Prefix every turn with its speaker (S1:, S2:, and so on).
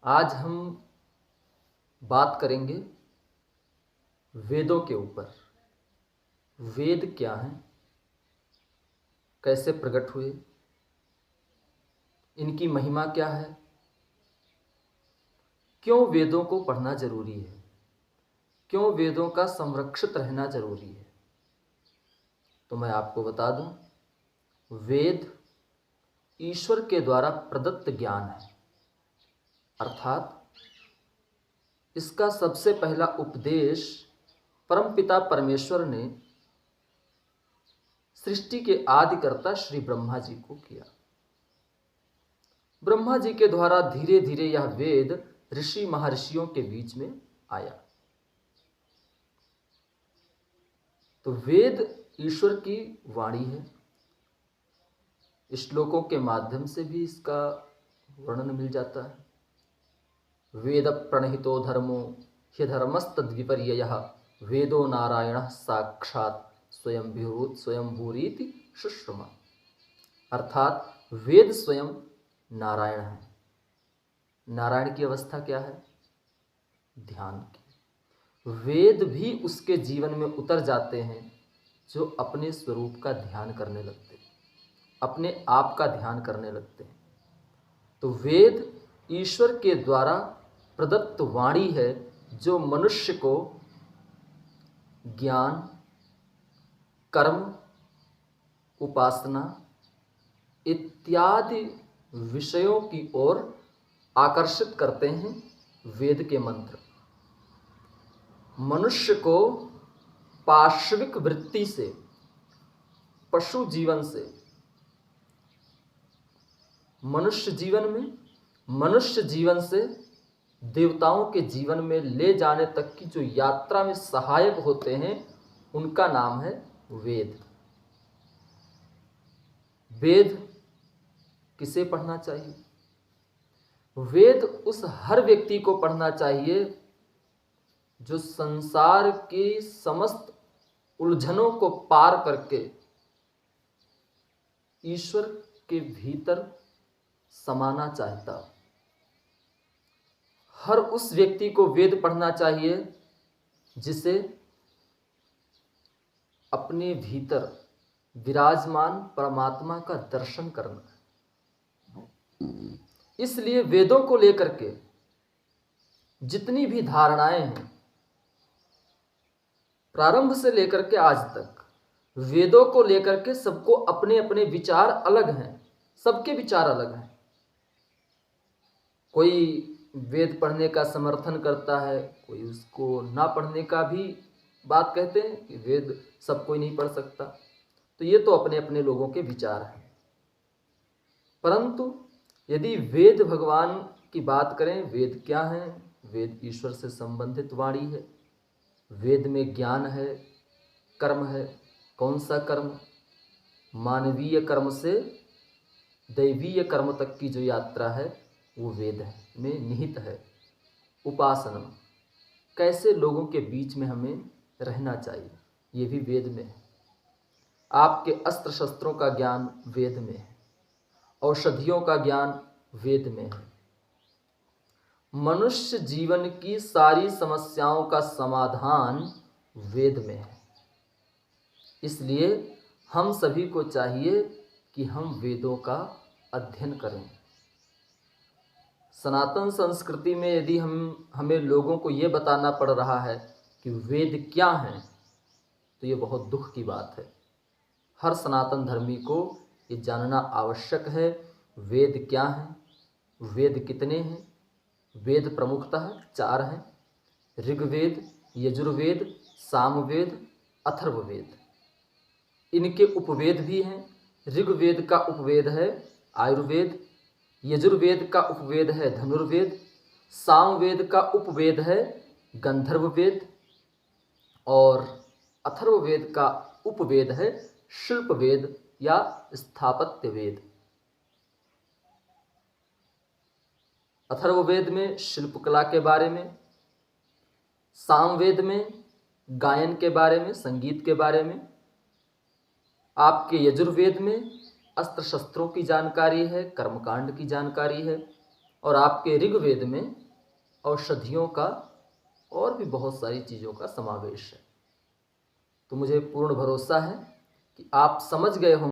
S1: आज हम बात करेंगे वेदों के ऊपर। वेद क्या हैं, कैसे प्रकट हुए, इनकी महिमा क्या है, क्यों वेदों को पढ़ना जरूरी है, क्यों वेदों का संरक्षित रहना जरूरी है। तो मैं आपको बता दूं, वेद ईश्वर के द्वारा प्रदत्त ज्ञान है, अर्थात इसका सबसे पहला उपदेश परमपिता परमेश्वर ने सृष्टि के आदिकर्ता श्री ब्रह्मा जी को किया। ब्रह्मा जी के द्वारा धीरे धीरे यह वेद ऋषि महर्षियों के बीच में आया। तो वेद ईश्वर की वाणी है। श्लोकों के माध्यम से भी इसका वर्णन मिल जाता है। वेद प्रणहितो धर्मो ह्यधर्मस्तद्विपर्ययः वेदो नारायण साक्षात स्वयंभूरीति शुश्रुमा। अर्थात वेद स्वयं नारायण है। नारायण की अवस्था क्या है? ध्यान की। वेद भी उसके जीवन में उतर जाते हैं जो अपने स्वरूप का ध्यान करने लगते हैं, अपने आप का ध्यान करने लगते हैं। तो वेद ईश्वर के द्वारा प्रदत्त वाणी है जो मनुष्य को ज्ञान, कर्म, उपासना इत्यादि विषयों की ओर आकर्षित करते हैं। वेद के मंत्र मनुष्य को पाश्विक वृत्ति से, पशु जीवन से मनुष्य जीवन से देवताओं के जीवन में ले जाने तक की जो यात्रा में सहायक होते हैं, उनका नाम है वेद। वेद किसे पढ़ना चाहिए? वेद उस हर व्यक्ति को पढ़ना चाहिए जो संसार की समस्त उलझनों को पार करके ईश्वर के भीतर समाना चाहता। हर उस व्यक्ति को वेद पढ़ना चाहिए जिसे अपने भीतर विराजमान परमात्मा का दर्शन करना है। इसलिए वेदों को लेकर के जितनी भी धारणाएं हैं, प्रारंभ से लेकर के आज तक, वेदों को लेकर के सबको अपने अपने विचार अलग हैं। सबके विचार अलग हैं। कोई वेद पढ़ने का समर्थन करता है, कोई उसको ना पढ़ने का भी बात कहते हैं कि वेद सब कोई नहीं पढ़ सकता। तो ये तो अपने अपने लोगों के विचार हैं। परंतु यदि वेद भगवान की बात करें, वेद क्या है? वेद ईश्वर से संबंधित वाणी है। वेद में ज्ञान है, कर्म है। कौन सा कर्म? मानवीय कर्म से दैवीय कर्म तक की जो यात्रा है वो वेद में निहित है। उपासना, कैसे लोगों के बीच में हमें रहना चाहिए, ये भी वेद में है। आपके अस्त्र शस्त्रों का ज्ञान वेद में है। औषधियों का ज्ञान वेद में है। मनुष्य जीवन की सारी समस्याओं का समाधान वेद में है। इसलिए हम सभी को चाहिए कि हम वेदों का अध्ययन करें। सनातन संस्कृति में यदि हमें लोगों को ये बताना पड़ रहा है कि वेद क्या हैं, तो ये बहुत दुख की बात है। हर सनातन धर्मी को ये जानना आवश्यक है, वेद क्या हैं, वेद कितने हैं। वेद प्रमुखतः 4 हैं: ऋग्वेद, यजुर्वेद, सामवेद, अथर्ववेद। इनके उपवेद भी हैं। ऋग्वेद का उपवेद है आयुर्वेद, यजुर्वेद का उपवेद है धनुर्वेद, सामवेद का उपवेद है गंधर्ववेद और अथर्ववेद का उपवेद है शिल्पवेद या स्थापत्य वेद। अथर्ववेद में शिल्पकला के बारे में, सामवेद में गायन के बारे में, संगीत के बारे में, आपके यजुर्वेद में अस्त्र शस्त्रों की जानकारी है, कर्मकांड की जानकारी है, और आपके ऋग्वेद में औषधियों का और भी बहुत सारी चीज़ों का समावेश है। तो मुझे पूर्ण भरोसा है कि आप समझ गए होंगे